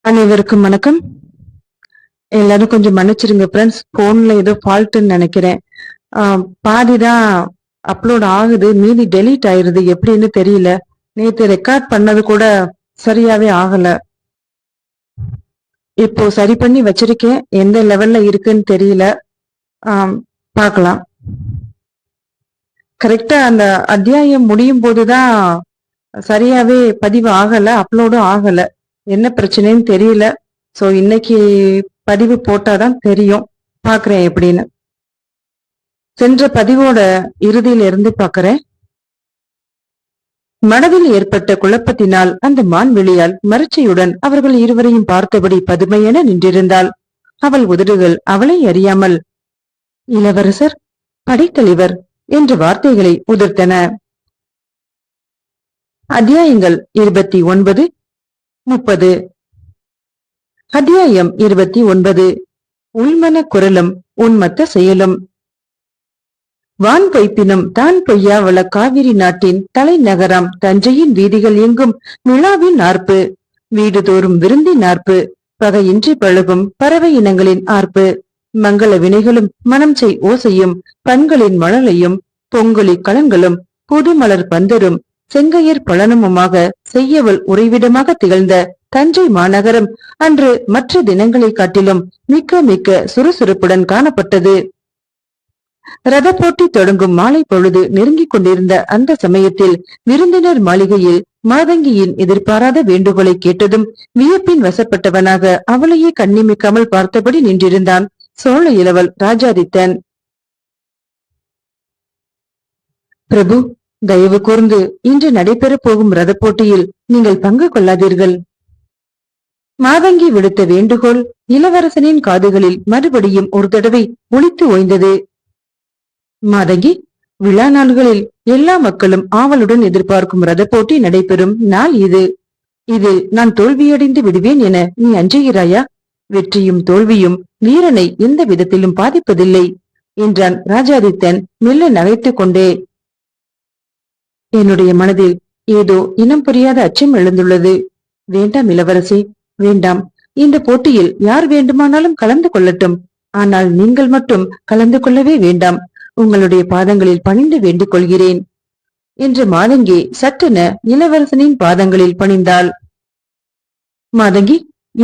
அனைவருக்கும் வணக்கம். எல்லாரும் கொஞ்சம் மன்னிச்சிருங்க ஃப்ரெண்ட்ஸ். போன்ல ஏதோ ஃபால்ட்னு நினைக்கிறேன். பாதிதான் அப்லோட் ஆகுது, மீதி டெலீட் ஆயிருது. எப்படின்னு தெரியல. நேத்து ரெக்கார்ட் பண்ணது கூட சரியாவே ஆகல. இப்போ சரி பண்ணி வச்சிருக்கேன். எந்த லெவல்ல இருக்குன்னு தெரியல. பார்க்கலாம். கரெக்டா அந்த அத்தியாயம் முடியும் போதுதான் சரியாவே பதிவு ஆகல, அப்லோடும் ஆகல. என்ன பிரச்சனைன்னு தெரியல. சோ இன்னைக்கு பதிவு போட்டாதான் தெரியும். பாக்குறேன் எப்படின்னு. சென்ற பதிவோட இறுதியில இருந்து பாக்குறேன். மனதில் ஏற்பட்ட குழப்பத்தினால் அந்த மான்விழியால் மறுச்சையுடன் அவர்கள் இருவரையும் பார்த்தபடி பதுமையென நின்றிருந்தாள். அவள் உதடுகள் அவளை அறியாமல் இளவரசர், படைத்தலைவர் என்ற வார்த்தைகளை உதிர்த்தன. அத்தியாயங்கள் 29, 30. அத்தியாயம் 29. உள்மன குரலும் உன்மத்த செயலும். வான் பொய்ப்பினும் தான் பொய்யாவள காவிரி நாட்டின் தலைநகரம் தஞ்சையின் வீதிகள் எங்கும் விழாவின் ஆர்ப்பு, வீடுதோறும் விருந்தின் ஆர்ப்பு, பகையின்றி பழகும் பறவை இனங்களின் ஆர்ப்பு, மங்கள வினைகளும் மனம் செய் ஓசையும் பண்களின் மழலையும் பொங்கலி கலன்களும் புதுமலர் பந்தரும் செங்கையர் பழனமுமாக செய்யவள் உறைவிடமாக திகழ்ந்த தஞ்சை மாநகரம் அன்று மற்ற தினங்களை காட்டிலும் மிக்க மிக்க சுறுசுறுப்புடன் காணப்பட்டது. ரத போட்டி தொடங்கும் மாலை பொழுது நெருங்கிக் கொண்டிருந்த அந்த சமயத்தில் விருந்தினர் மாளிகையில் மாதங்கியின் எதிர்பாராத வேண்டுகோளை கேட்டதும் வியப்பின் வசப்பட்டவனாக அவளையே கண்ணிமிக்காமல் பார்த்தபடி நின்றிருந்தான் சோழ இளவல் ராஜாதித்தன். பிரபு, தயவு கூர்ந்து இன்று நடைபெற போகும் ரத போட்டியில் நீங்கள் பங்கு கொள்ளாதீர்கள். மாதங்கி விடுத்த வேண்டுகோள் இளவரசனின் காதுகளில் மறுபடியும் ஒரு தடவை ஒலித்து ஓய்ந்தது. மாதங்கி, விழா நாள்களில் எல்லா மக்களும் ஆவலுடன் எதிர்பார்க்கும் ரத போட்டி நடைபெறும் நாள் இது. இதில் நான் தோல்வியடைந்து விடுவேன் என நீ அஞ்சுகிறாயா? வெற்றியும் தோல்வியும் வீரனை எந்த விதத்திலும் பாதிப்பதில்லை என்றான் ராஜாதித்தன் மெல்ல நகைத்துக் கொண்டே. என்னுடைய மனதில் ஏதோ இனம் புரியாத அச்சம் எழுந்துள்ளது. வேண்டாம் இளவரசி, வேண்டாம். இந்த போட்டியில் யார் வேண்டுமானாலும் கலந்து கொள்ளட்டும். ஆனால் நீங்கள் மட்டும் கலந்து கொள்ளவே வேண்டாம். உங்களுடைய பாதங்களில் பணிந்து வேண்டிக் கொள்கிறேன் என்று மாதங்கி சட்டென இளவரசனின் பாதங்களில் பணிந்தாள். மாதங்கி,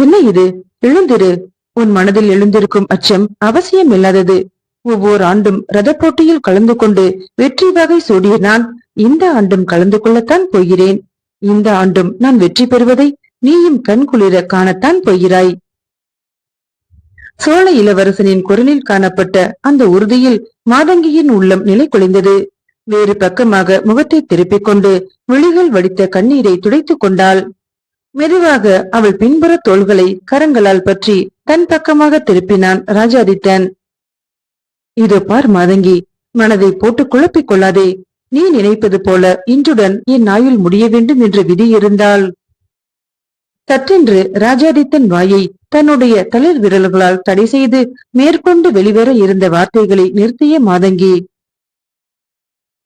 என்ன இது? எழுந்திரு. உன் மனதில் எழுந்திருக்கும் அச்சம் அவசியம் இல்லாதது. ஒவ்வொரு ஆண்டும் ரத போட்டியில் கலந்து கொண்டு வெற்றி வகை சூடிய நான் இந்த ஆண்டும் கலந்து கொள்ளத்தான் போகிறேன். இந்த ஆண்டும் நான் வெற்றி பெறுவதை நீயும் கண்குளிர காணத்தான் போகிறாய். சோழ இளவரசனின் குரலில் காணப்பட்ட அந்த உறுதியில் மாதங்கியின் உள்ளம் நிலை குலைந்தது. வேறு பக்கமாக முகத்தை திருப்பிக் கொண்டு விழிகள் வடித்த கண்ணீரை துடைத்துக் கொண்டாள். மெதுவாக அவள் பின்புற தோள்களை கரங்களால் பற்றி தன் பக்கமாக திருப்பினான் ராஜாதித்தன். இதோ பார் மாதங்கி, மனதை போட்டு குழப்பிக் கொள்ளாதே. நீ நினைப்பது போல இன்றுடன் என் ஆயுள் முடிய வேண்டும் என்ற விதி இருந்தால். சற்றென்று ராஜாதித்தன் வாயை தன்னுடைய தளிர் விரல்களால் தடை செய்து மேற்கொண்டு வெளிவர இருந்த வார்த்தைகளை நிறுத்திய மாதங்கி,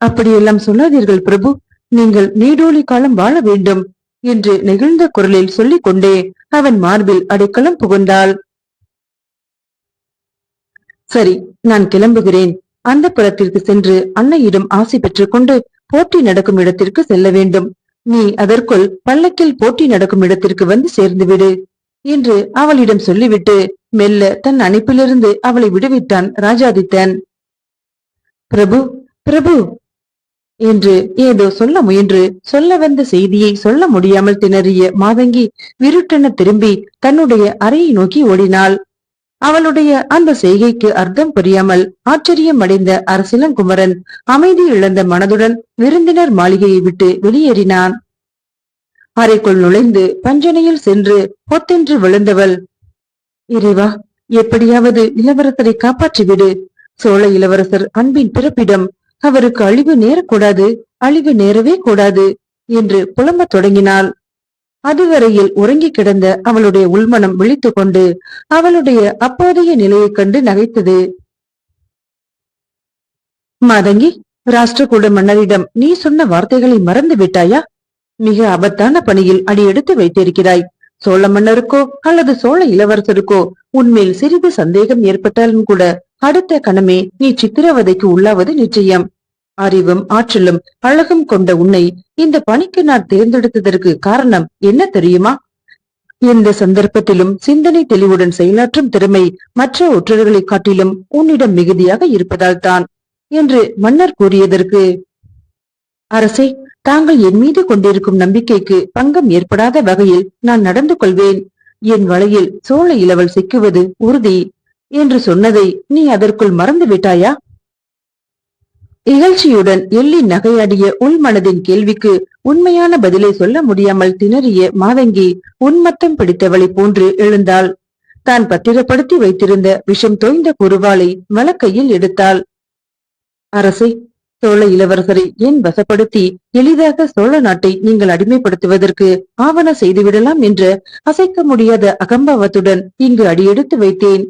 அப்படியெல்லாம் சொல்லாதீர்கள் பிரபு. நீங்கள் நீடோழி காலம் வாழ வேண்டும் என்று நெகிழ்ந்த குரலில் சொல்லிக் கொண்டே அவன் மார்பில் அடைக்கலம் புகுந்தாள். சரி, நான் கிளம்புகிறேன். அந்த புறத்திற்கு சென்று அன்னையிடம் ஆசை பெற்றுக் கொண்டு போட்டி நடக்கும் இடத்திற்கு செல்ல வேண்டும். நீ அதற்குள் பல்லக்கில் போட்டி நடக்கும் இடத்திற்கு வந்து சேர்ந்துவிடு என்று அவளிடம் சொல்லிவிட்டு மெல்ல தன் அணைப்பிலிருந்து அவளை விடுவித்தான் ராஜாதித்தன். பிரபு, பிரபு என்று ஏதோ சொல்ல முயன்று சொல்ல வந்த செய்தியை சொல்ல முடியாமல் திணறிய மாதங்கி விருட்டென திரும்பி தன்னுடைய அறையை நோக்கி ஓடினாள். அவளுடைய அந்த செய்கைக்கு அர்த்தம் புரியாமல் ஆச்சரியம் அடைந்த அரசிலங்குமரன் அமைதி இழந்த மனதுடன் விருந்தினர் மாளிகையை விட்டு வெளியேறினான். அறைக்குள் நுழைந்து பஞ்சனையில் சென்று பொத்தென்று விழுந்தவள், இறைவா, எப்படியாவது இளவரசரை காப்பாற்றிவிடு. சோழ இளவரசர் அன்பின் பிறப்பிடம். அவருக்கு அழிவு நேரக்கூடாது, அழிவு நேரவே கூடாது என்று புலம்பத் தொடங்கினாள். அதுவரையில் உறங்கி கிடந்த அவளுடைய உள்மனம் விழித்துக் கொண்டு அவளுடைய அப்போதைய நிலையை கண்டு நகைத்தது. மாதங்கி, ராஷ்டிரகூட மன்னரிடம் நீ சொன்ன வார்த்தைகளை மறந்து விட்டாயா? மிக ஆபத்தான பணியில் அடியெடுத்து வைத்திருக்கிறாய். சோழ மன்னருக்கோ அல்லது சோழ இளவரசருக்கோ உன்மேல் சிறிது சந்தேகம் ஏற்பட்டாலும் கூட அடுத்த கணமே நீ சித்திரவதைக்கு உள்ளாவது நிச்சயம். அறிவும் ஆற்றலும் அழகும் கொண்ட உன்னை இந்த பணிக்கு நான் தேர்ந்தெடுத்ததற்கு காரணம் என்ன தெரியுமா? எந்த சந்தர்ப்பத்திலும் சிந்தனை தெளிவுடன் செயலாற்றும் திறமை மற்ற ஒற்றர்களை காட்டிலும் உன்னிடம் மிகுதியாக இருப்பதால் தான் என்று மன்னர் கூறியதற்கு, அரசே, தாங்கள் என் மீது கொண்டிருக்கும் நம்பிக்கைக்கு பங்கம் ஏற்படாத வகையில் நான் நடந்து கொள்வேன். என் வலையில் சோழ இளவல் சிக்குவது உறுதி என்று சொன்னதை நீ அதற்குள் மறந்து விட்டாயா? இகழ்ச்சியுடன் எள்ளி நகையாடிய உள்மனதின் கேள்விக்கு உண்மையான பதிலை சொல்ல முடியாமல் திணறிய மாதங்கி உன்மத்தம் பிடித்தவளை போன்று எழுந்தாள். தான் பத்திரப்படுத்தி வைத்திருந்த விஷம் தோய்ந்த குருவாளை வலக்கையில் எடுத்தாள். அரசே, சோழ இளவரசரை ஏன் வசப்படுத்தி எளிதாக சோழ நாட்டை நீங்கள் அடிமைப்படுத்துவதற்கு ஆவண செய்துவிடலாம் என்ற அசைக்க முடியாத அகம்பாவத்துடன் இங்கு அடியெடுத்து வைத்தேன்.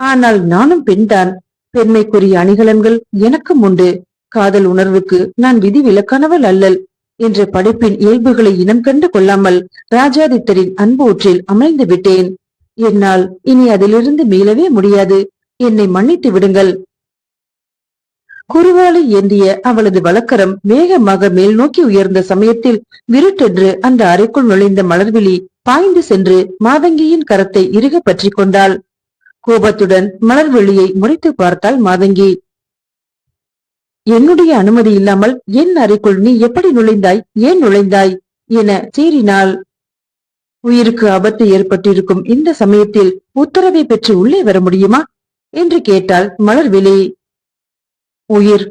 ஆனால் நானும் பெண்தான். பெண்மைக்குரிய அணிகலன்கள் எனக்கும் உண்டு. காதல் உணர்வுக்கு நான் விதி விலக்கானவள் அல்லல் என்ற படைப்பின் இயல்புகளை இனம் கண்டு கொள்ளாமல் ராஜாதித்தரின் அன்பு ஊற்றில் அமைந்து விட்டேன். என்னால் இனி அதிலிருந்து மீளவே முடியாது. என்னை மன்னித்து விடுங்கள். குருவாளை ஏந்திய அவளது வழக்கரம் வேகமாக மேல் நோக்கி உயர்ந்த சமயத்தில் விருட்டென்று அந்த அறைக்குள் நுழைந்த மலர்விழி பாய்ந்து சென்று மாதங்கியின் கரத்தை இறுக பற்றி கொண்டாள். கோபத்துடன் மலர்வெளியை முறைத்து பார்த்தாள் மாதங்கி. என்னுடைய அனுமதி இல்லாமல் என் அறைக்குள் நீ எப்படி நுழைந்தாய், ஏன் நுழைந்தாய் என சீறினாள். உயிருக்கு ஆபத்து ஏற்பட்டிருக்கும் இந்த சமயத்தில் உத்தரவை பெற்று உள்ளே வர முடியுமா என்று கேட்டாள் மலர்விழி. உயிர்,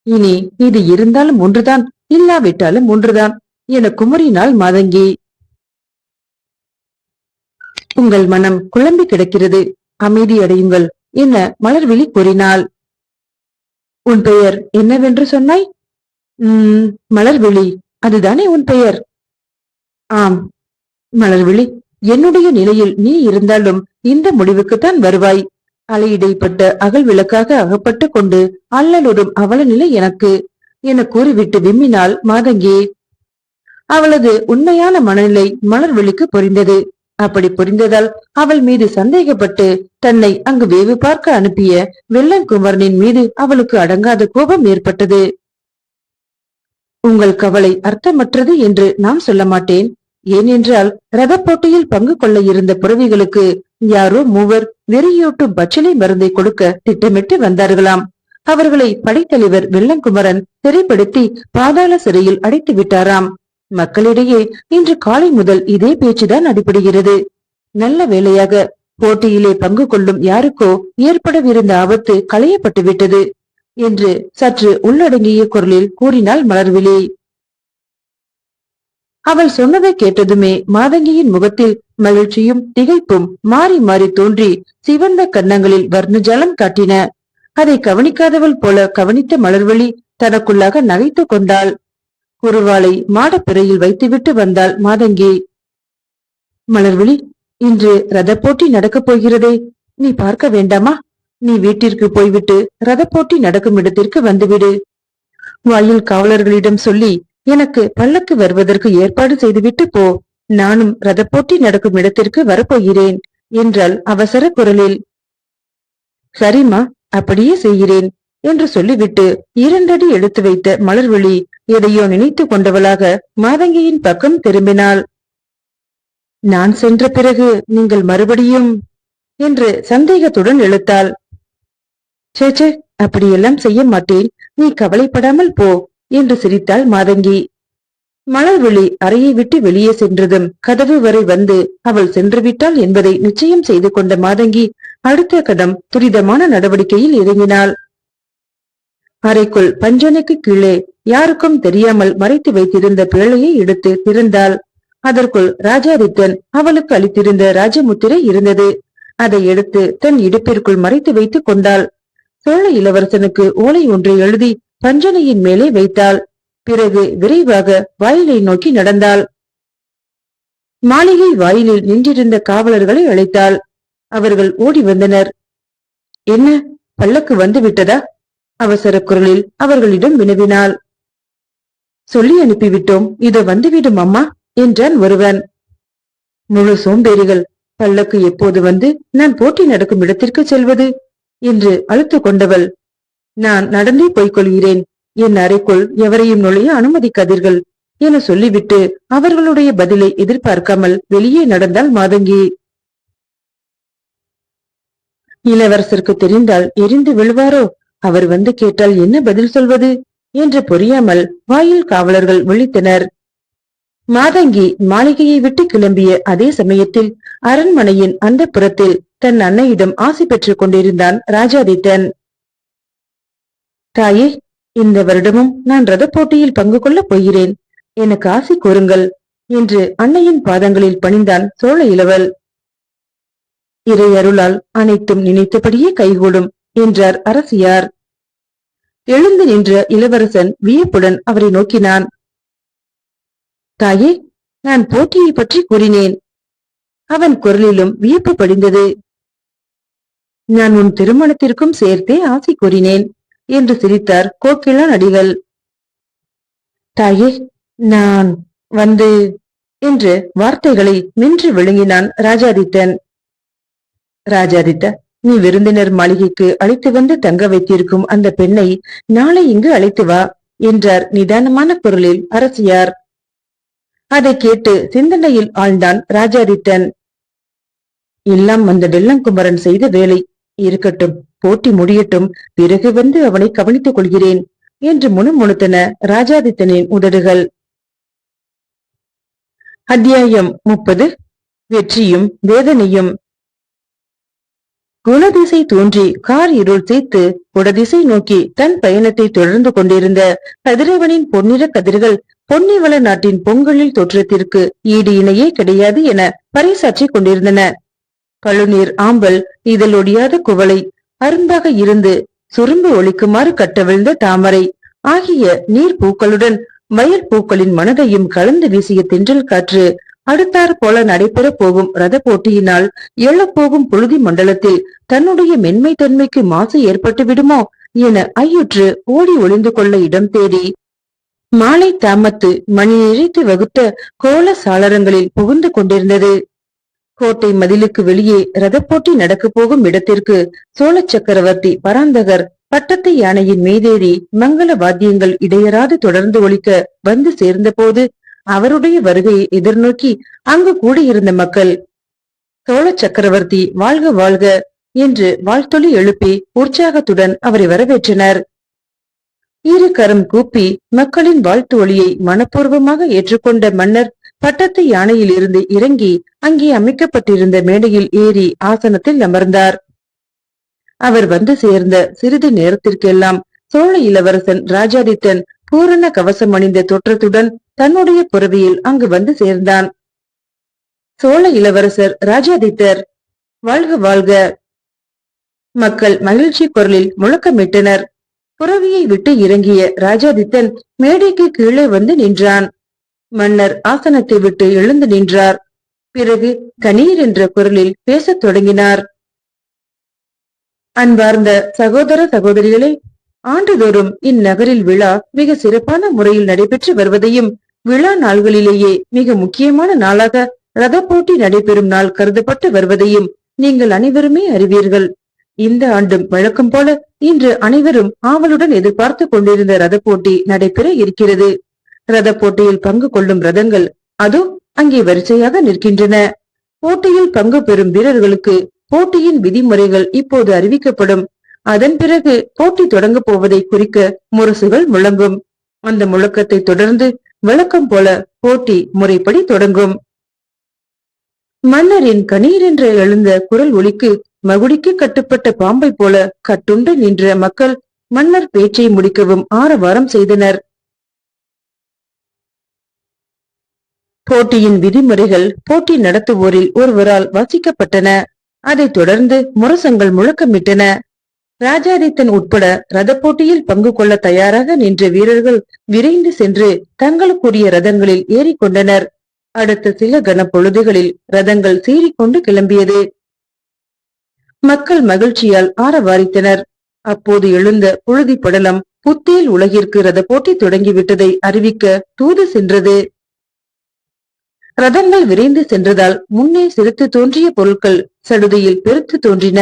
இனி இது இருந்தாலும் ஒன்றுதான், இல்லாவிட்டாலும் ஒன்றுதான் என குமரினாள் மாதங்கி. உங்கள் மனம் குழம்பி கிடக்கிறது, அமைதி அடையுங்கள் என மலர்விழி கூறினாள். உன் பெயர் என்னவென்று சொன்னாய்? மலர்விழி, அதுதானே உன் பெயர்? ஆம். மலர்விழி, என்னுடைய நிலையில் நீ இருந்தாலும் இந்த முடிவுக்குத்தான் வருவாய். அலையிடைப்பட்ட அகல் விளக்காக அகப்பட்டு கொண்டு அல்லலுறும் அவல நிலை எனக்கு என கூறிவிட்டு விம்மினாள் மாதங்கி. அவளது உண்மையான மனநிலை மலர்விழிக்கு புரிந்தது. அப்படி புரிந்ததால் அவள் மீது சந்தேகப்பட்டு தன்னை அங்கு வேவு பார்க்க அனுப்பிய வெள்ளங்குமரனின் மீது அவளுக்கு அடங்காத கோபம் ஏற்பட்டது. உங்கள் கவலை அர்த்தமற்றது என்று நான் சொல்ல மாட்டேன். ஏனென்றால் ரத போட்டியில் பங்கு கொள்ள இருந்த புறவிகளுக்கு யாரோ மூவர் வெறியூட்டும் பச்சிலை மருந்தை கொடுக்க திட்டமிட்டு வந்தார்களாம். அவர்களை படைத்தலைவர் வெள்ளங்குமரன் சிறைப்படுத்தி பாதாள சிறையில் அடைத்து விட்டாராம். மக்களிடையே இன்று காலை முதல் இதே பேச்சுதான் அடிபடுகிறது. நல்ல வேளையாக போட்டியிலே பங்கு கொள்ளும் யாருக்கோ ஏற்படவிருந்த ஆபத்து களையப்பட்டு விட்டது என்று சற்று உள்ளடங்கிய குரலில் கூறினாள் மலர்விழி. அவள் சொன்னதை கேட்டதுமே மாதங்கியின் முகத்தில் மகிழ்ச்சியும் திகைப்பும் மாறி மாறி தோன்றி சிவந்த கன்னங்களில் வர்ணஜலம் காட்டின. அதை கவனிக்காதவள் போல கவனித்த மலர்விழி தனக்குள்ளாக நகைத்து கொண்டாள். குருவாளை மாடப்பிறையில் வைத்துவிட்டு வந்தாள் மாதங்கி. மலர்விழி, இன்று ரத போட்டி நடக்கப் போகிறதே, நீ பார்க்க வேண்டாமா? நீ வீட்டிற்கு போய்விட்டு ரத போட்டி நடக்கும் இடத்திற்கு வந்துவிடு. வாயில் காவலர்களிடம் சொல்லி எனக்கு பல்லக்கு வருவதற்கு ஏற்பாடு செய்துவிட்டு போ. நானும் ரத போட்டி நடக்கும் இடத்திற்கு வரப்போகிறேன் என்றாள் அவசர குரலில். சரிம்மா, அப்படியே செய்கிறேன் என்று சொல்லிவிட்டு 2 அடி எடுத்து வைத்த மலர்விழி எதையோ நினைத்து கொண்டவளாக மாதங்கியின் பக்கம் திரும்பினாள். நான் சென்ற பிறகு நீங்கள் மறுபடியும் என்று சந்தேகத்துடன் இழுத்தாள். சேச்சே, அப்படியெல்லாம் செய்ய மாட்டேன், நீ கவலைப்படாமல் போ என்று சிரித்தாள் மாதங்கி. மலர்விழி அறையை விட்டு வெளியே சென்றதும் கதவு வரை வந்து அவள் சென்று விட்டாள் என்பதை நிச்சயம் செய்து கொண்ட மாதங்கி அடுத்த கணம் துரிதமான நடவடிக்கையில் இறங்கினாள். அறைக்குள் பஞ்சனைக்கு கீழே யாருக்கும் தெரியாமல் மறைத்து வைத்திருந்த பிள்ளையை எடுத்து திறந்தாள். அதற்குள் ராஜாதித்தன் அவளுக்கு அளித்திருந்த ராஜமுத்திரை இருந்தது. அதை எடுத்து தன் இடுப்பிற்குள் மறைத்து வைத்துக் கொண்டாள். சோழ இளவரசனுக்கு ஓலை ஒன்றை எழுதி பஞ்சனையின் மேலே வைத்தாள். பிறகு விரைவாக வாயிலை நோக்கி நடந்தாள். மாளிகை வாயிலில் நின்றிருந்த காவலர்களை அழைத்தாள். அவர்கள் ஓடி வந்தனர். என்ன, பல்லக்கு வந்து விட்டதா? அவசர குரலில் அவர்களிடம் வினவினாள். சொல்லி அனுப்பிவிட்டோம், இதோ வந்துவிடும் அம்மா என்றான் ஒருவன். முழு சோம்பேறிகள், பல்லக்கு எப்போது வந்து நான் போட்டி நடக்கும் இடத்திற்கு செல்வது என்று அழுத்து கொண்டவள், நான் நடந்தே போய்கொள்கிறேன். என் அறைக்குள் எவரையும் நுழைய அனுமதிக்காதீர்கள் என சொல்லிவிட்டு அவர்களுடைய பதிலை எதிர்பார்க்காமல் வெளியே நடந்தாள் மாதங்கி. இளவரசருக்கு தெரிந்தால் எரிந்து விழுவாரோ, அவர் வந்து கேட்டால் என்ன பதில் சொல்வது என்று புரியாமல் வாயில் காவலர்கள் விழித்தனர். மாதங்கி மாளிகையை விட்டு கிளம்பிய அதே சமயத்தில் அரண்மனையின் அந்த புறத்தில் தன் அன்னையிடம் ஆசி பெற்றுக் கொண்டிருந்தான் ராஜாதித்தன். தாயே, இந்த வருடமும் நான் ரத போட்டியில் பங்கு கொள்ளப் போகிறேன், எனக்கு ஆசி கூறுங்கள் என்று அன்னையின் பாதங்களில் பணிந்தான் சோழ இளவல். இறை அருளால் அனைத்தும் நினைத்தபடியே கைகூடும் என்றார் அரசியார். எழுந்து நின்ற இளவரசன் வியப்புடன் அவரை நோக்கினான். தாயே, நான் போட்டியை பற்றி கூறினேன். அவன் குரலிலும் வியப்பு படிந்தது. நான் உன் திருமணத்திற்கும் சேர்த்தே ஆசை கூறினேன் என்று சிரித்தார் கோக்கிழான் அடிகள். தாயே, நான் வந்து என்று வார்த்தைகளை நின்று விழுங்கினான் ராஜாதித்தன். ராஜாதித்த, நீ விருந்தினர் மாளிகைக்கு அழைத்து வந்து தங்க வைத்திருக்கும் அந்த பெண்ணை நாளை இங்கு அழைத்து வா என்றார் நிதானமான குரலில் அரசியார். அதை கேட்டு சிந்தனையில் ஆழ்ந்தான் ராஜாதித்தன். எல்லாம் அந்த வெள்ளங்குமரன் செய்த வேலை. இருக்கட்டும், போட்டி முடியட்டும், பிறகு வந்து அவனை கவனித்துக் கொள்கிறேன் என்று முணுமுணுத்தன ராஜாதித்தனின் உதடுகள். அத்தியாயம் 30. வெற்றியும் வேதனையும். குணதிசை தோன்றி கார் இருள் சேர்த்து குடதிசை நோக்கி தன் பயணத்தை தொடர்ந்து கொண்டிருந்த கதிரவனின் பொன்னிற கதிர்கள் பொன்னிவள நாட்டின் பொங்கலில் தோற்றத்திற்கு ஈடு இணையே கிடையாது என பறைசாற்றி கொண்டிருந்தன. கழுநீர் ஆம்பல், இதழொடியாத குவளை, அரும்பாக இருந்து சுரும்பு ஒழிக்குமாறு கட்டவிழ்ந்த தாமரை ஆகிய நீர் பூக்களுடன் வயல் பூக்களின் மனதையும் கலந்து வீசிய தென்றல் காற்று அடுத்தாற் போல நடைபெற போகும் ரத போட்டியினால் எழப்போகும் புழுதி மண்டலத்தில் தன்னுடைய மென்மை தன்மைக்கு மாசு ஏற்பட்டு விடுமோ என ஐயுற்று ஓடி ஒளிந்து கொள்ள இடம் தேடி மாலை தாமத்து மணி நிறைத்து வகுத்த கோல சாளரங்களில் புகுந்து கொண்டிருந்தது. கோட்டை மதிலுக்கு வெளியே ரத போட்டி நடக்க போகும் இடத்திற்கு சோழ சக்கரவர்த்தி பராந்தகர் பட்டத்து யானையின் மீதேறி மங்கள வாத்தியங்கள் இடையராது தொடர்ந்து ஒலிக்க வந்து சேர்ந்த போது அவருடைய வருகையை எதிர்நோக்கி அங்கு கூடியிருந்த மக்கள் சோழ சக்கரவர்த்தி வாழ்க வாழ்க என்று வாழ்த்தொலி எழுப்பி உற்சாகத்துடன் அவரை வரவேற்றனர். இரு கரம் கூப்பி மக்களின் வாழ்த்து ஒளியை மனப்பூர்வமாக ஏற்றுக்கொண்ட மன்னர் பட்டத்து யானையில் இருந்து இறங்கி அங்கே அமைக்கப்பட்டிருந்த மேடையில் ஏறி ஆசனத்தில் அமர்ந்தார். அவர் வந்து சேர்ந்த சிறிது நேரத்திற்கெல்லாம் சோழ இளவரசன் ராஜாதித்தன் பூரண கவசம் அணிந்த தோற்றத்துடன் தன்னுடைய புறவியில் அங்கு வந்து சேர்ந்தான். சோழ இளவரசர் ராஜாதித்தர் வாழ்க வாழ்க! மக்கள் மகிழ்ச்சி குரலில் முழக்கமிட்டனர். புறவியை விட்டு இறங்கிய ராஜாதித்தன் மேடைக்கு கீழே வந்து நின்றான். மன்னர் ஆசனத்தை விட்டு எழுந்து நின்றார். பிறகு கணீர் என்ற குரலில் பேசத் தொடங்கினார். அன்பார்ந்த சகோதர சகோதரிகளே, ஆண்டுதோறும் இந்நகரில் விழா மிக சிறப்பான முறையில் நடைபெற்று வருவதையும் விழா நாள்களிலேயே மிக முக்கியமான நாளாக ரத போட்டி நடைபெறும் நாள் கருதப்பட்டு வருவதையும் நீங்கள் அனைவருமே அறிவீர்கள். இந்த ஆண்டும் வழக்கம் போல இன்று அனைவரும் ஆவலுடன் எதிர்பார்த்து கொண்டிருந்த ரத போட்டி நடைபெற இருக்கிறது. ரத போட்டியில் பங்கு கொள்ளும் ரதங்கள் அதோ அங்கே வரிசையாக நிற்கின்றன. போட்டியில் பங்கு பெறும் வீரர்களுக்கு போட்டியின் விதிமுறைகள் இப்போது அறிவிக்கப்படும். அதன் பிறகு போட்டி தொடங்க போவதை குறிக்க முரசுகள் முழங்கும். அந்த முழக்கத்தை தொடர்ந்து வழக்கம் போல போட்டி முறைப்படி தொடங்கும். மன்னரின் கணீர் என்று எழுந்த குரல் ஒலிக்கு மகுடிக்கு கட்டுப்பட்ட பாம்பை போல கட்டுண்டு நின்ற மக்கள் மன்னர் பேச்சை முடிக்கவும் ஆரவாரம் செய்தனர். போட்டியின் விதிமுறைகள் போட்டி நடத்துவோரில் ஒருவரால் வாசிக்கப்பட்டன. அதைத் தொடர்ந்து முரசங்கள் முழக்கமிட்டன. ராஜாதித்தன் உட்பட ரத போட்டியில் பங்கு கொள்ள தயாராக நின்ற வீரர்கள் விரைந்து சென்று தங்களுக்குரிய ரதங்களில் ஏறிக்கொண்டனர். அடுத்த சில கன பொழுதுகளில் ரதங்கள் சீறிக்கொண்டு கிளம்பியது. மக்கள் மகிழ்ச்சியால் ஆரவாரித்தனர். அப்போது எழுந்த புழுதி படலம் புத்தேல் உலகிற்கு ரத போட்டி தொடங்கிவிட்டதை அறிவிக்க தூது சென்றது. ரதங்கள் விரைந்து சென்றதால் முன்னே சிறுத்து தோன்றிய பொருட்கள் சடுதியில் பெருத்து தோன்றின.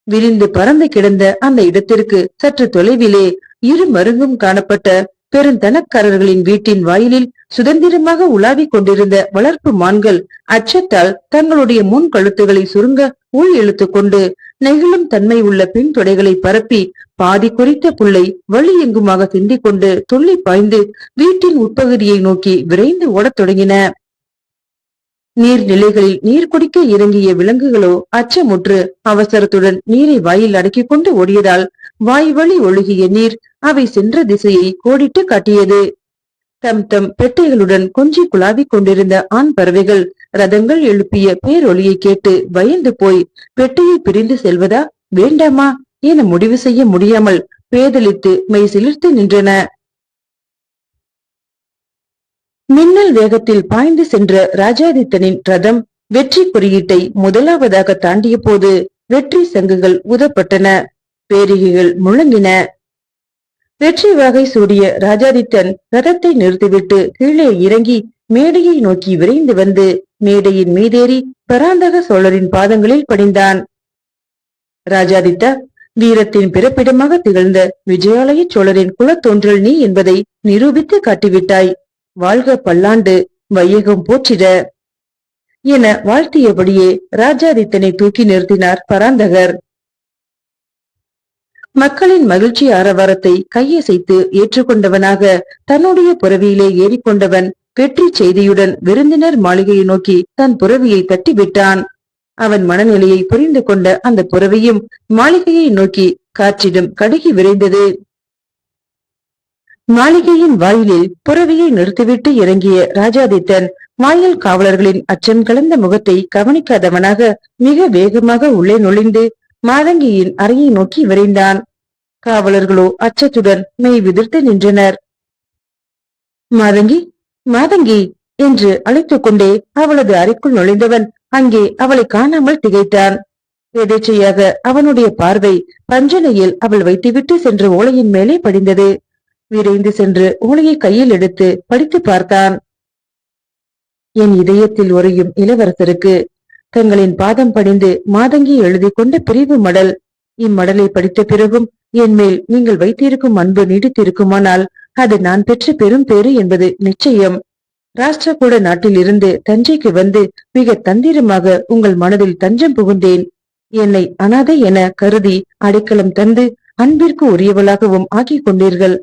விரிந்து பறந்து கிடந்த அந்த இடத்திற்கு சற்று தொலைவிலே இரு மருங்கும் காணப்பட்ட பெருந்தனக்காரர்களின் வீட்டின் வாயிலில் சுதந்திரமாக உலாவிக் கொண்டிருந்த வளர்ப்பு மான்கள் அச்சத்தால் தங்களுடைய முன் கழுத்துகளை சுருங்க உள் இழுத்து கொண்டு நெகிழும் தன்மை உள்ள பின் தொடைகளை பரப்பி பாதி குறித்த புல்லை வழி எங்குமாக சிந்திக் கொண்டு துள்ளி பாய்ந்து வீட்டின் உட்பகுதியை நோக்கி விரைந்து ஓடத் தொடங்கின. நீர்நிலைகளில் நீர் குடிக்க இறங்கிய விலங்குகளோ அச்சமுற்று அவசரத்துடன் நீரை வாயில் அடக்கிக் கொண்டு ஓடியதால் வாய் வழி ஒழுகிய நீர் அவை சென்ற திசையை கோடிட்டு காட்டியது. தம் தம் பெட்டைகளுடன் கொஞ்சி குழாவிக் கொண்டிருந்த ஆண் பறவைகள் ரதங்கள் எழுப்பிய பேரொலியை கேட்டு பயந்து போய் பெட்டையை பிரிந்து செல்வதா வேண்டாமா என முடிவு செய்ய முடியாமல் பேதலித்து மெய் சிலிர்த்து நின்றன. மின்னல் வேகத்தில் பாய்ந்து சென்ற ராஜாதித்தனின் ரதம் வெற்றி குறியீட்டை முதலாவதாக தாண்டிய போது வெற்றி சங்குகள் ஊதப்பட்டன, பேரிகைகள் முழங்கின. வெற்றி வாகை சூடிய ராஜாதித்தன் ரதத்தை நிறுத்திவிட்டு கீழே இறங்கி மேடையை நோக்கி விரைந்து வந்து மேடையின் மீதேறி பராந்தக சோழரின் பாதங்களில் பணிந்தான். ராஜாதித்தா, வீரத்தின் பிறப்பிடமாக திகழ்ந்த விஜயாலய சோழரின் குலத்தோன்றல் நீ என்பதை நிரூபித்து காட்டிவிட்டாய். வாழ்க பல்லாண்டு, வையகம் போற்றிட என வாழ்த்தியபடியே ராஜாதித்தனை தூக்கி நிறுத்தினார் பராந்தகர். மக்களின் மகிழ்ச்சி ஆரவாரத்தை கையசைத்து ஏற்றுக்கொண்டவனாக தன்னுடைய புறவியிலே ஏறிக்கொண்டவன் வெற்றி செய்தியுடன் விருந்தினர் மாளிகையை நோக்கி தன் புறவியை தட்டிவிட்டான். அவன் மனநிலையை புரிந்து கொண்ட அந்த புறவியும் மாளிகையை நோக்கி காற்றிடம் கடுகி விரைந்தது. மாளிகையின் வாயிலில் புறவியை நிறுத்திவிட்டு இறங்கிய ராஜாதித்தன் வாயில் காவலர்களின் அச்சம் கலந்த முகத்தை கவனிக்காதவனாக மிக வேகமாக உள்ளே நுழைந்து மாதங்கியின் அறையை நோக்கி விரைந்தான். காவலர்களோ அச்சத்துடன் மெய் விதிர்த்து நின்றனர். மாதங்கி, மாதங்கி என்று அழைத்துக் கொண்டே அவளது அறைக்குள் நுழைந்தவன் அங்கே அவளை காணாமல் திகைத்தான். எதேச்சையாக அவனுடைய பார்வை பஞ்சனையில் அவள் வைத்துவிட்டு சென்ற ஓலையின் மேலே படிந்தது. விரைந்து சென்று ஓலையை கையில் எடுத்து படித்து பார்த்தான். என் இதயத்தில் உறையும் இளவரசருக்கு தங்களின் பாதம் படிந்து மாதங்கி எழுதி கொண்ட பிரிவு மடல். இம்மடலை படித்த பிறகும் என் மேல் நீங்கள் வைத்திருக்கும் அன்பு நீடித்திருக்குமானால் அது நான் பெற்ற பெரும் பேறு என்பது நிச்சயம். ராஷ்டிரகூட நாட்டில் இருந்து தஞ்சைக்கு வந்து மிக தந்திரமாக உங்கள் மனதில் தஞ்சம் புகுந்தேன். என்னை அனாதை என கருதி அடைக்கலம் தந்து அன்பிற்கு உரியவளாகவும் ஆக்கிக் கொண்டீர்கள்.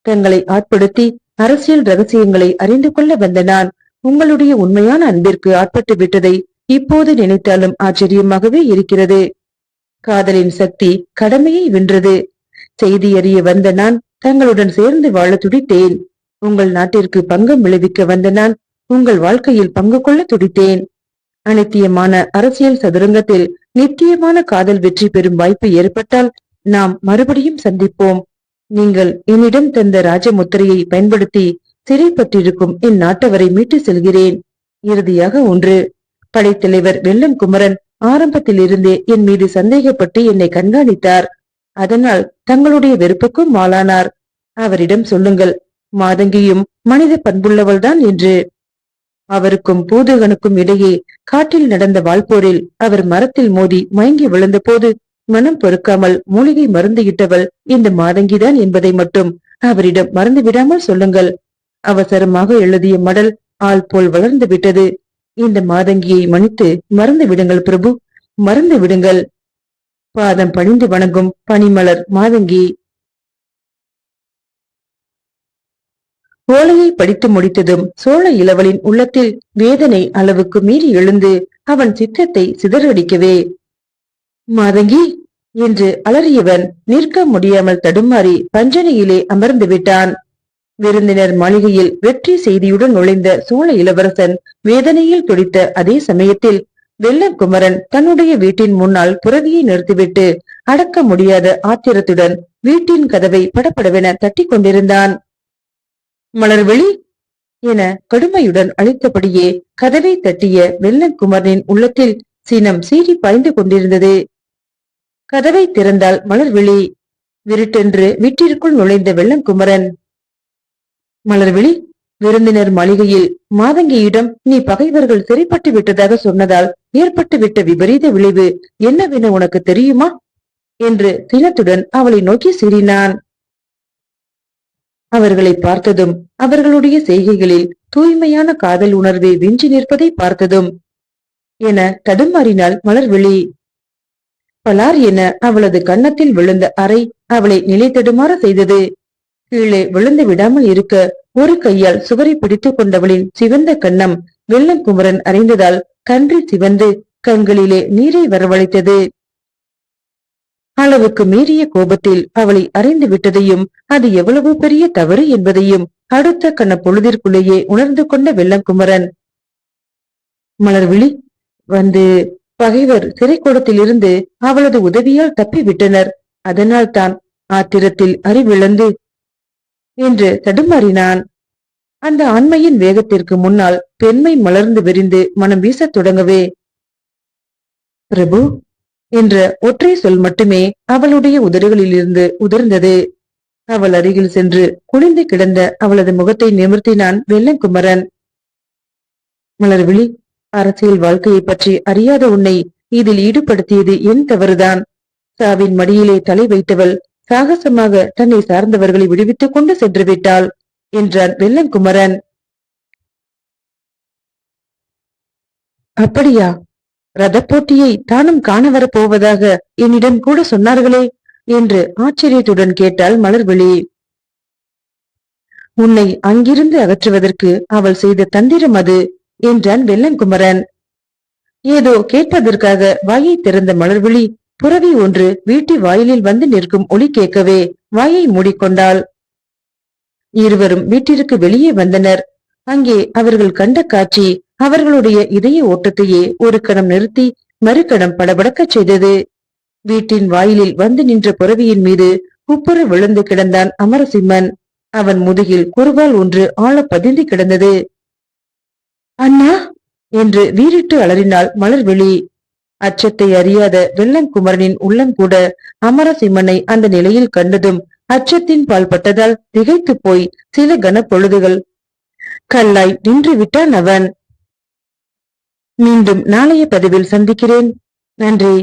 தங்களை ஆட்படுத்தி அரசியல் ரகசியங்களை அறிந்து கொள்ள வந்த நான் உங்களுடைய உண்மையான அன்பிற்கு ஆட்பட்டு விட்டதை இப்போது நினைத்தாலும் ஆச்சரியமாகவே இருக்கிறது. காதலின் சக்தி கடமையை வென்றது. செய்தி அறிய வந்த நான் தங்களுடன் சேர்ந்து வாழ துடித்தேன். உங்கள் நாட்டிற்கு பங்கம் விளைவிக்க வந்த நான் உங்கள் வாழ்க்கையில் பங்கு கொள்ள துடித்தேன். அனித்தியமான அரசியல் சதுரங்கத்தில் நித்தியமான காதல் வெற்றி பெறும் வாய்ப்பு ஏற்பட்டால் நாம் மறுபடியும் சந்திப்போம். நீங்கள் என்னிடம் தந்த ராஜமுத்திரையை பயன்படுத்தி சிறைப்பட்டிருக்கும் என் நாட்டவரை மீட்டு செல்கிறேன். இறுதியாக ஒன்று, படைத்தலைவர் வெள்ளம் குமரன் ஆரம்பத்தில் இருந்தே என் மீது சந்தேகப்பட்டு என்னை கண்காணித்தார். அதனால் தங்களுடைய வெறுப்புக்கும் ஆளானார். அவரிடம் சொல்லுங்கள், மாதங்கியும் மனித பண்புள்ளவள்தான் என்று. அவருக்கும் பூதகனுக்கும் இடையே காட்டில் நடந்த வாழ்போரில் அவர் மரத்தில் மோதி மயங்கி விழுந்த போது மனம் பொறுக்காமல் மூலிகை மருந்து இட்டவள் இந்த மாதங்கிதான் என்பதை மட்டும் அவரிடம் மறந்து விடாமல் சொல்லுங்கள். அவசரமாக எழுதிய மடல் ஆள் போல் வளர்ந்து விட்டது. இந்த மாதங்கியை மன்னித்து மறந்து விடுங்கள் பிரபு, மறந்து விடுங்கள். பாதம் பணிந்து வணங்கும் பனிமலர் மாதங்கி. ஓலையை படித்து முடித்ததும் சோழ இளவலின் உள்ளத்தில் வேதனை அளவுக்கு மீறி எழுந்து அவன் சித்தத்தை சிதறடிக்கவே, மாதங்கி என்று அலறியவன் நிற்க முடியாமல் தடுமாறி பஞ்சனையிலே அமர்ந்து விட்டான். விருந்தினர் மாளிகையில் வெற்றி செய்தியுடன் நுழைந்த சோழ இளவரசன் வேதனையில் துடித்த அதே சமயத்தில் வெள்ளக்குமரன் தன்னுடைய வீட்டின் முன்னால் புறவியை நிறுத்திவிட்டு அடக்க முடியாத ஆத்திரத்துடன் வீட்டின் கதவை படப்படவென தட்டி கொண்டிருந்தான். மலர்விழி என கடுமையுடன் அழைத்தபடியே கதவை தட்டிய வெள்ளக்குமரனின் உள்ளத்தில் சினம் சீறி பாய்ந்து கொண்டிருந்தது. கதவை திறந்தால் மலர்விழி. விருட்டென்று வீட்டிற்குள் நுழைந்த வெள்ளக்குமரன், மலர்விழி விருந்தினர் மாளிகையில் மாதங்கியிடம் நீ பகைவர்கள் சிறைப்பட்டு விட்டதாக சொன்னதால் ஏற்பட்டு விட்ட விபரீத விளைவு என்னவென உனக்கு தெரியுமா என்று சினத்துடன் அவளை நோக்கி சீறினான். அவர்களை பார்த்ததும் அவர்களுடைய செய்கைகளில் தூய்மையான காதல் உணர்வை விஞ்சி நிற்பதை பார்த்ததும் என தடுமாறினாள் மலர்விழி. பலார் என அவளது கன்னத்தில் விழுந்த அறை அவளை நிலை தடுமாற செய்தது. கீழே விழுந்து விடாமல் இருக்க ஒரு கையால் சுவரை பிடித்துக் கொண்டவளின் சிவந்த கன்னம் வெள்ளங்குமரன் அறிந்ததால் கன்றில் சிவந்து கண்களிலே நீரை வரவழைத்தது. அளவுக்கு மீறிய கோபத்தில் அவளை அறிந்து விட்டதையும் அது எவ்வளவு பெரிய தவறு என்பதையும் அடுத்த கண்ண பொழுதிற்குள்ளேயே உணர்ந்து கொண்ட வெள்ளங்குமரன், மலர்விழி வந்து பகைவர் சிறைக்கூடத்திலிருந்து அவளது உதவியால் தப்பி விட்டனர், அதனால் தான் ஆத்திரத்தில் அறிவிழந்து என்று தடுமாறினான். அந்த ஆண்மையின் வேகத்திற்கு முன்னால் பெண்மை மலர்ந்து விரிந்து மனம் வீசத் தொடங்கவே, பிரபு என்ற ஒற்றை சொல் மட்டுமே அவளுடைய உதடுகளிலிருந்து உதிர்ந்தது. அவள் அருகில் சென்று குனிந்து கிடந்த அவளது முகத்தை நிமிர்த்தினான் வெள்ளங்குமரன். மலர்விழி, அரசியல் வாழ்க்கையை பற்றி அறியாத உன்னை இதில் ஈடுபடுத்தியது என் தவறுதான். சாவின் மடியிலே தலை வைத்தவள் சாகசமாக தன்னை சார்ந்தவர்களை விடுவித்துக் கொண்டு சென்று விட்டாள் என்றான் வெள்ளங்குமரன். அப்படியா? ரத போட்டியை தானும் காண வரப்போவதாக என்னிடம் கூட சொன்னார்களே என்று ஆச்சரியத்துடன் கேட்டாள் மலர்விழி. உன்னை அங்கிருந்து அகற்றுவதற்கு அவள் செய்த தந்திரம் அது என்றான் வெள்ளங்குமரன். ஏதோ கேட்பதற்காக வாயை திறந்த மலர்விழி புறவி ஒன்று வீட்டு வாயிலில் வந்து நிற்கும் ஒலி கேட்கவே வாயை மூடிக்கொண்டாள். இருவரும் வீட்டிற்கு வெளியே வந்தனர். அங்கே அவர்கள் கண்ட காட்சி அவர்களுடைய இதய ஓட்டத்தையே ஒரு கணம் நிறுத்தி மறுகணம் படபடக்கச் செய்தது. வீட்டின் வாயிலில் வந்து நின்ற புறவியின் மீது உப்புற விழுந்து கிடந்தான் அமரசிம்மன். அவன் முதுகில் குறுவால் ஒன்று ஆழ பதிந்து கிடந்தது. அண்ணா என்று வீறிட்டு அலறினாள் மலர்விழி. அச்சத்தை அறியாத வெள்ளங்குமரனின் உள்ளம் கூட அமரசிம்மனை அந்த நிலையில் கண்டதும் அச்சத்தின் பால் பட்டதால் திகைத்து போய் சில கனப்பொழுதுகள் கல்லாய் நின்று விட்டான் அவன். மீண்டும் நாளைய பதிவில் சந்திக்கிறேன். நன்றி.